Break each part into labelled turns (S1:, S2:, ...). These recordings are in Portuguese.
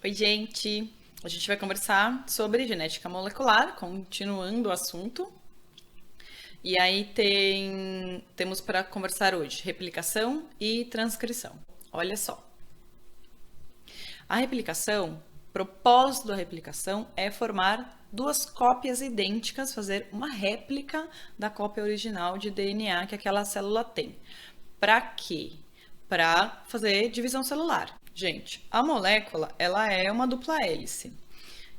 S1: Oi, gente! A gente vai conversar sobre genética molecular, continuando o assunto. E aí temos para conversar hoje replicação e transcrição. Olha só. A replicação, o propósito da replicação é formar duas cópias idênticas, fazer uma réplica da cópia original de DNA que aquela célula tem. Para quê? Para fazer divisão celular. Gente, a molécula, ela é uma dupla hélice.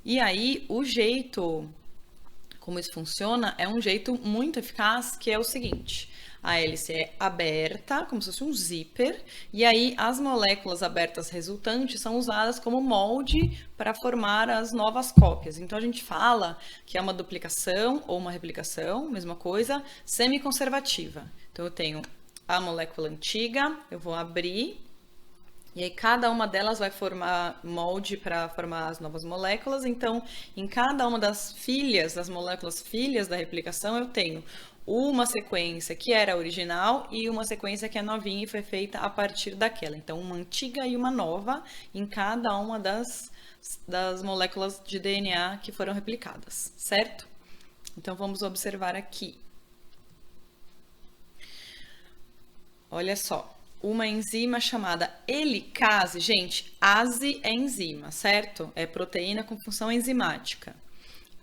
S1: E aí, o jeito como isso funciona é um jeito muito eficaz, que é o seguinte: a hélice é aberta, como se fosse um zíper, e aí as moléculas abertas resultantes são usadas como molde para formar as novas cópias. Então a gente fala que é uma duplicação ou uma replicação, mesma coisa, semiconservativa. Então eu tenho a molécula antiga, eu vou abrir, e aí cada uma delas vai formar molde para formar as novas moléculas. Então, em cada uma das filhas, das moléculas filhas da replicação, eu tenho uma sequência que era original e uma sequência que é novinha e foi feita a partir daquela. Então, uma antiga e uma nova em cada uma das moléculas de DNA que foram replicadas, certo? Então, vamos observar aqui. Olha só. Uma enzima chamada helicase. Gente, ase é enzima, certo? É proteína com função enzimática.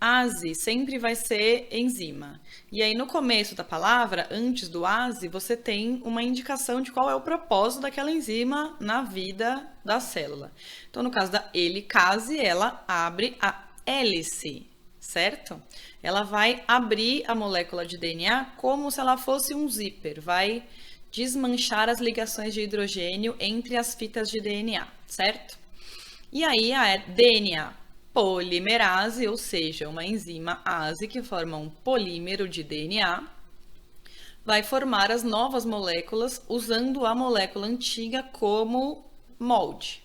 S1: Ase sempre vai ser enzima. E aí, no começo da palavra, antes do ase, você tem uma indicação de qual é o propósito daquela enzima na vida da célula. Então, no caso da helicase, ela abre a hélice, certo? Ela vai abrir a molécula de DNA como se ela fosse um zíper, vai desmanchar as ligações de hidrogênio entre as fitas de DNA, certo? E aí a DNA polimerase, ou seja, uma enzima ase que forma um polímero de DNA, vai formar as novas moléculas usando a molécula antiga como molde.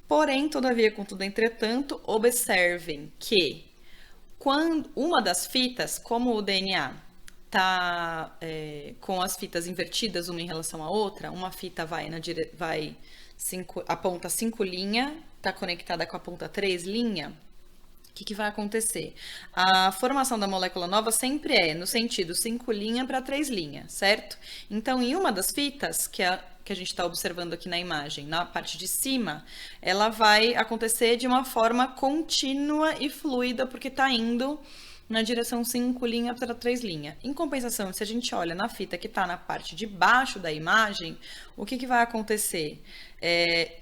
S1: Porém, todavia, contudo, entretanto, observem que quando uma das fitas, como o DNA tá com as fitas invertidas uma em relação à outra, uma fita a ponta 5 linha, está conectada com a ponta 3 linha, o que vai acontecer? A formação da molécula nova sempre é no sentido 5 linha para 3 linha, certo? Então, em uma das fitas, que a gente está observando aqui na imagem, na parte de cima, ela vai acontecer de uma forma contínua e fluida, porque está indo na direção 5 linha para 3 linha. Em compensação, se a gente olha na fita que está na parte de baixo da imagem, o que vai acontecer?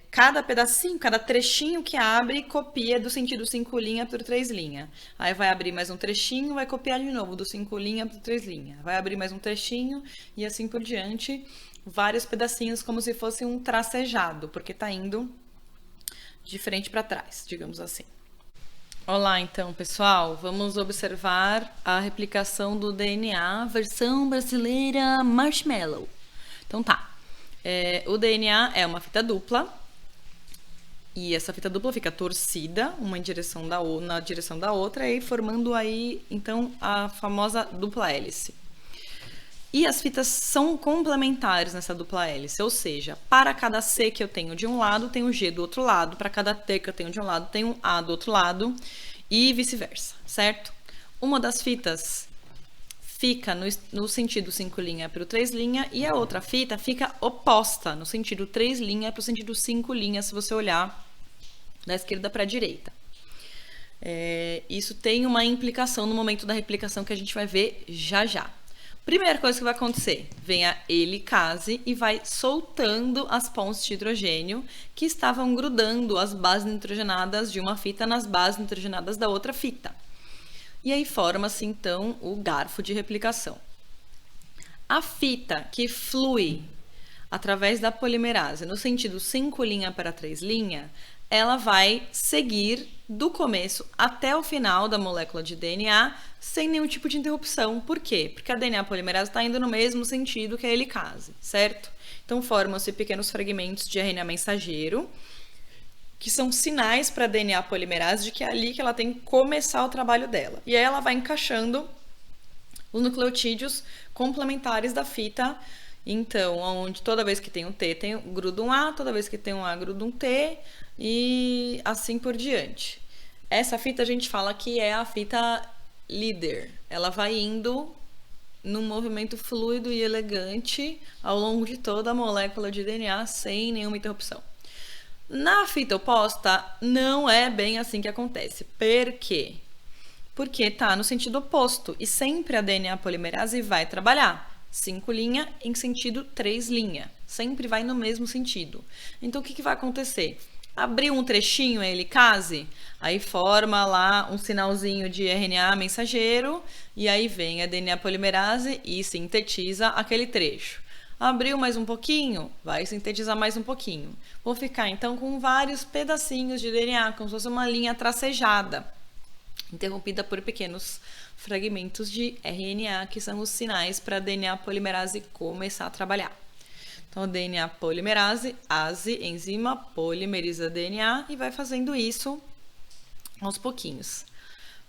S1: Cada pedacinho, cada trechinho que abre, copia do sentido 5 linha para 3 linha. Aí vai abrir mais um trechinho, vai copiar de novo do 5 linha para 3 linha. Vai abrir mais um trechinho e assim por diante, vários pedacinhos como se fosse um tracejado, porque está indo de frente para trás, digamos assim. Olá, então, pessoal, vamos observar a replicação do DNA, versão brasileira Marshmallow. Então tá, o DNA é uma fita dupla, e essa fita dupla fica torcida, uma na direção da outra, e formando aí, então, a famosa dupla hélice. E as fitas são complementares nessa dupla hélice, ou seja, para cada C que eu tenho de um lado, tem um G do outro lado, para cada T que eu tenho de um lado, tem um A do outro lado, e vice-versa, certo? Uma das fitas fica no sentido 5 linha para o 3 linha, e a outra fita fica oposta, no sentido 3 linha para o sentido 5 linha, se você olhar da esquerda para a direita. Isso tem uma implicação no momento da replicação que a gente vai ver já já. Primeira coisa que vai acontecer, vem a helicase e vai soltando as pontes de hidrogênio que estavam grudando as bases nitrogenadas de uma fita nas bases nitrogenadas da outra fita. E aí forma-se, então, o garfo de replicação. A fita que flui através da polimerase no sentido 5 linha para 3 linha, ela vai seguir do começo até o final da molécula de DNA sem nenhum tipo de interrupção. Por quê? Porque a DNA polimerase está indo no mesmo sentido que a helicase, certo? Então, formam-se pequenos fragmentos de RNA mensageiro, que são sinais para a DNA polimerase de que é ali que ela tem que começar o trabalho dela. E aí ela vai encaixando os nucleotídeos complementares da fita Então, onde toda vez que tem um T, gruda um A, toda vez que tem um A, gruda um T, e assim por diante. Essa fita a gente fala que é a fita líder. Ela vai indo num movimento fluido e elegante ao longo de toda a molécula de DNA sem nenhuma interrupção. Na fita oposta, não é bem assim que acontece. Por quê? Porque está no sentido oposto e sempre a DNA polimerase vai trabalhar 5' em sentido 3'. Sempre vai no mesmo sentido. Então, o que vai acontecer? Abriu um trechinho a helicase, aí forma lá um sinalzinho de RNA mensageiro, e aí vem a DNA polimerase e sintetiza aquele trecho. Abriu mais um pouquinho, vai sintetizar mais um pouquinho. Vou ficar então com vários pedacinhos de DNA, como se fosse uma linha tracejada, interrompida por pequenos fragmentos de RNA, que são os sinais para a DNA polimerase começar a trabalhar. Então, DNA polimerase, ASE, enzima, polimeriza DNA e vai fazendo isso aos pouquinhos,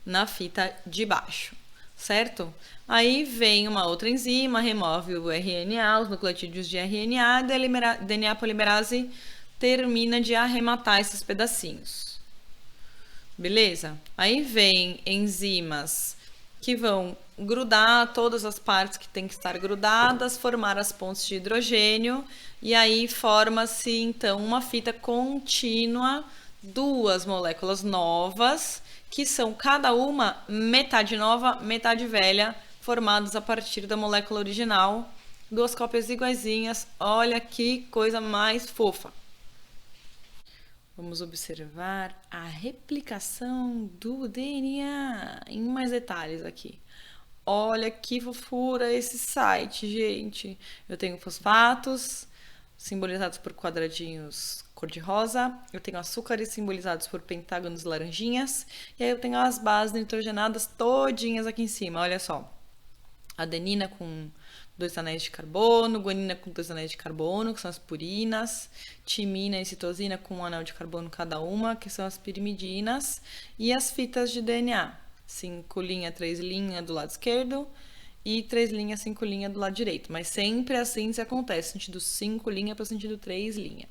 S1: na fita de baixo, certo? Aí vem uma outra enzima, remove o RNA, os nucleotídeos de RNA, e DNA polimerase termina de arrematar esses pedacinhos. Beleza? Aí vem enzimas que vão grudar todas as partes que tem que estar grudadas, formar as pontes de hidrogênio, e aí forma-se então uma fita contínua, duas moléculas novas, que são cada uma metade nova, metade velha, formadas a partir da molécula original, duas cópias iguaizinhas. Olha que coisa mais fofa. Vamos observar a replicação do DNA em mais detalhes aqui. Olha que fofura esse site, gente. Eu tenho fosfatos simbolizados por quadradinhos cor-de-rosa. Eu tenho açúcares simbolizados por pentágonos laranjinhas. E aí eu tenho as bases nitrogenadas todinhas aqui em cima. Olha só. Adenina com 2 anéis de carbono, guanina com 2 anéis de carbono, que são as purinas, timina e citosina com 1 anel de carbono cada uma, que são as pirimidinas, e as fitas de DNA, 5', 3' do lado esquerdo e 3', 5' do lado direito, mas sempre assim se acontece, sentido 5' para o sentido 3'.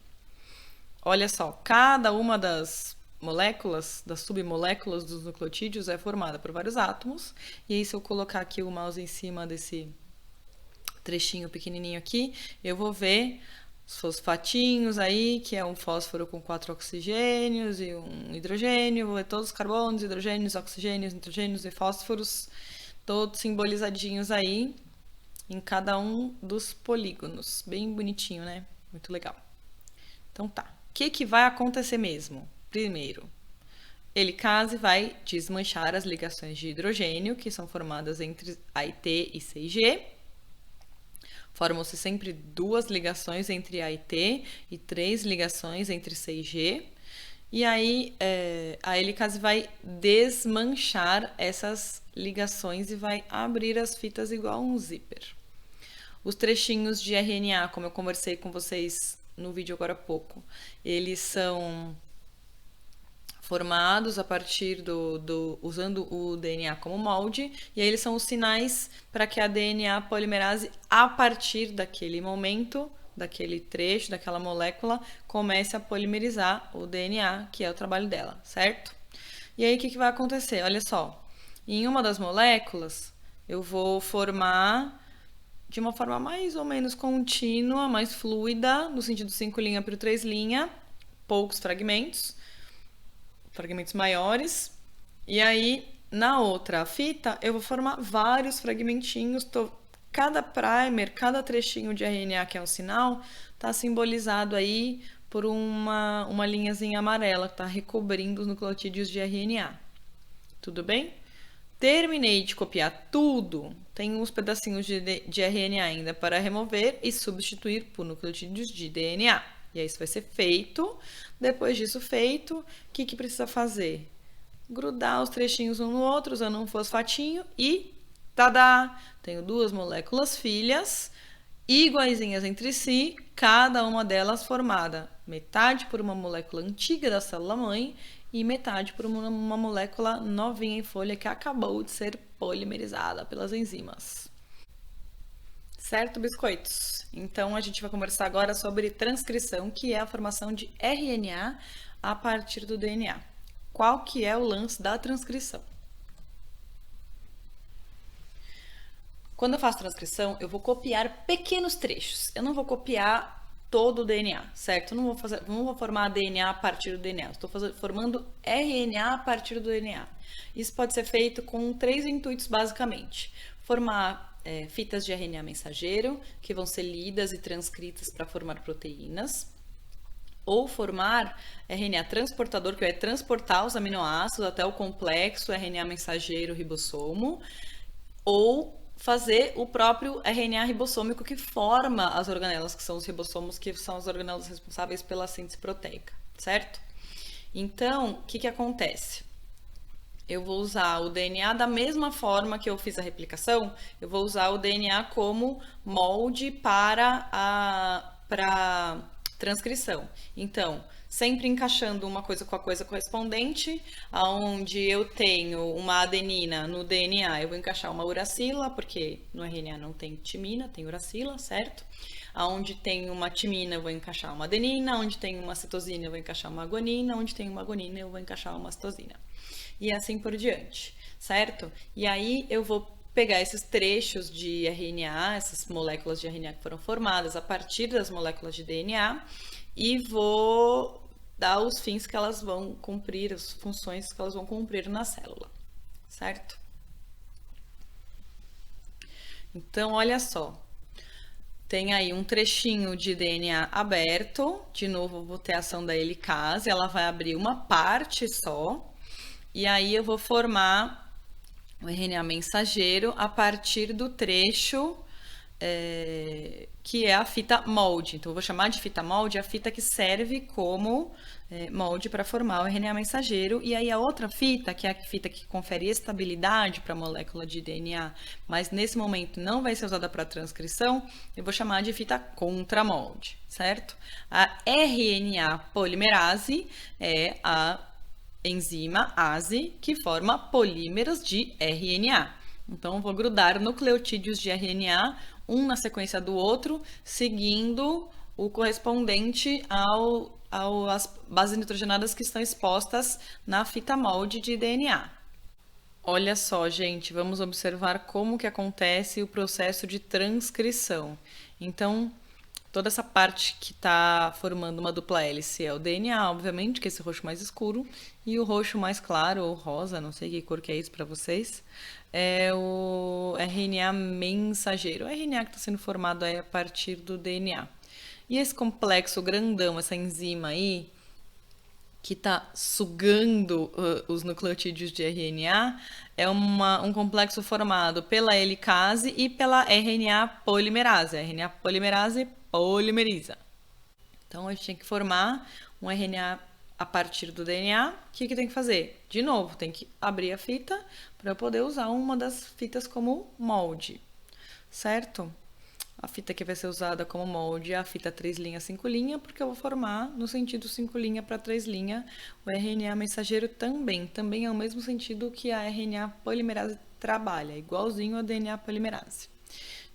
S1: Olha só, cada uma das moléculas, das submoléculas dos nucleotídeos é formada por vários átomos, e aí se eu colocar aqui o mouse em cima desse trechinho pequenininho aqui, eu vou ver os fosfatinhos aí, que é um fósforo com 4 oxigênios e um hidrogênio, vou ver todos os carbonos, hidrogênios, oxigênios, nitrogênios e fósforos, todos simbolizadinhos aí em cada um dos polígonos. Bem bonitinho, né? Muito legal. Então tá. O que vai acontecer mesmo? Primeiro, helicase vai desmanchar as ligações de hidrogênio, que são formadas entre AIT e CIG. Formam-se sempre 2 ligações entre AIT e 3 ligações entre CIG. E aí a helicase vai desmanchar essas ligações e vai abrir as fitas igual um zíper. Os trechinhos de RNA, como eu conversei com vocês no vídeo agora há pouco, eles são formados a partir usando o DNA como molde, e aí eles são os sinais para que a DNA polimerase, a partir daquele momento, daquele trecho, daquela molécula, comece a polimerizar o DNA, que é o trabalho dela, certo? E aí o que vai acontecer? Olha só, em uma das moléculas eu vou formar de uma forma mais ou menos contínua, mais fluida, no sentido 5' para o 3', poucos fragmentos maiores, e aí na outra fita eu vou formar vários fragmentinhos, cada primer, cada trechinho de RNA que é um sinal, está simbolizado aí por uma linhazinha amarela que está recobrindo os nucleotídeos de RNA. Tudo bem? Terminei de copiar tudo, tem uns pedacinhos de RNA ainda para remover e substituir por nucleotídeos de DNA. E aí isso vai ser feito. Depois disso feito, o que precisa fazer? Grudar os trechinhos um no outro, usando um fosfatinho e tadá! Tenho 2 moléculas filhas, iguaizinhas entre si, cada uma delas formada metade por uma molécula antiga da célula-mãe e metade por uma molécula novinha em folha que acabou de ser polimerizada pelas enzimas. Certo, biscoitos? Então a gente vai conversar agora sobre transcrição, que é a formação de RNA a partir do DNA. Qual que é o lance da transcrição? Quando eu faço transcrição, eu vou copiar pequenos trechos. Eu não vou copiar todo o DNA, certo? Eu não vou formar DNA a partir do DNA. Estou formando RNA a partir do DNA. Isso pode ser feito com 3 intuitos, basicamente. Formar fitas de RNA mensageiro, que vão ser lidas e transcritas para formar proteínas. Ou formar RNA transportador, que vai transportar os aminoácidos até o complexo RNA mensageiro ribossomo. Ou fazer o próprio RNA ribossômico que forma as organelas, que são os ribossomos, que são as organelas responsáveis pela síntese proteica, certo? Então, o que acontece? Eu vou usar o DNA da mesma forma que eu fiz a replicação, eu vou usar o DNA como molde para transcrição. Então, sempre encaixando uma coisa com a coisa correspondente, aonde eu tenho uma adenina no DNA, eu vou encaixar uma uracila, porque no RNA não tem timina, tem uracila, certo? Aonde tem uma timina, eu vou encaixar uma adenina, onde tem uma citosina, eu vou encaixar uma guanina, onde tem uma guanina, eu vou encaixar uma citosina. E assim por diante, certo? E aí eu vou pegar esses trechos de RNA, essas moléculas de RNA que foram formadas a partir das moléculas de DNA e vou dar os fins que elas vão cumprir, as funções que elas vão cumprir na célula, certo? Então, olha só, tem aí um trechinho de DNA aberto, de novo vou ter a ação da helicase, ela vai abrir uma parte só, e aí eu vou formar o RNA mensageiro a partir do trecho que é a fita molde. Então, eu vou chamar de fita molde a fita que serve como molde para formar o RNA mensageiro. E aí a outra fita, que é a fita que confere estabilidade para a molécula de DNA, mas nesse momento não vai ser usada para transcrição, eu vou chamar de fita contramolde, certo? A RNA polimerase é a enzima ASE que forma polímeros de RNA. Então, eu vou grudar nucleotídeos de RNA, um na sequência do outro, seguindo o correspondente às bases nitrogenadas que estão expostas na fita molde de DNA. Olha só, gente, vamos observar como que acontece o processo de transcrição. Então, toda essa parte que está formando uma dupla hélice é o DNA, obviamente, que é esse roxo mais escuro, e o roxo mais claro, ou rosa, não sei que cor que é isso para vocês, é o RNA mensageiro. O RNA que está sendo formado aí a partir do DNA. E esse complexo grandão, essa enzima aí, que está sugando os nucleotídeos de RNA, é um complexo formado pela helicase e pela RNA polimerase. A RNA polimerase polimeriza. Então, a gente tem que formar um RNA a partir do DNA. O que tem que fazer? De novo, tem que abrir a fita para eu poder usar uma das fitas como molde, certo? A fita que vai ser usada como molde é a fita 3' 5', porque eu vou formar no sentido 5' para 3'. O RNA mensageiro também é o mesmo sentido que a RNA polimerase trabalha, igualzinho a DNA polimerase.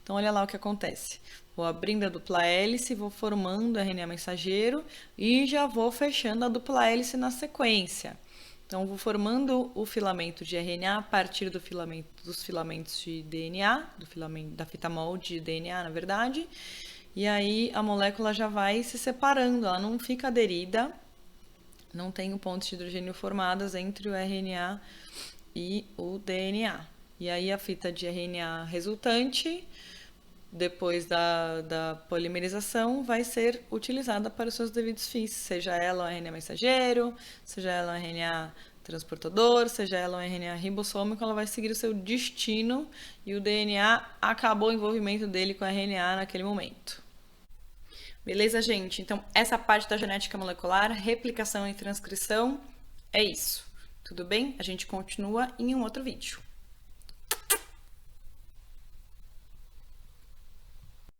S1: Então, olha lá o que acontece. Vou abrindo a dupla hélice, vou formando o RNA mensageiro e já vou fechando a dupla hélice na sequência. Então, vou formando o filamento de RNA a partir dos filamentos de DNA, da fita molde de DNA, na verdade. E aí, a molécula já vai se separando, ela não fica aderida, não tem pontos de hidrogênio formadas entre o RNA e o DNA. E aí, a fita de RNA resultante, depois da polimerização, vai ser utilizada para os seus devidos fins, seja ela um RNA mensageiro, seja ela um RNA transportador, seja ela um RNA ribossômico, ela vai seguir o seu destino e o DNA acabou o envolvimento dele com o RNA naquele momento. Beleza, gente? Então, essa parte da genética molecular, replicação e transcrição, é isso. Tudo bem? A gente continua em um outro vídeo.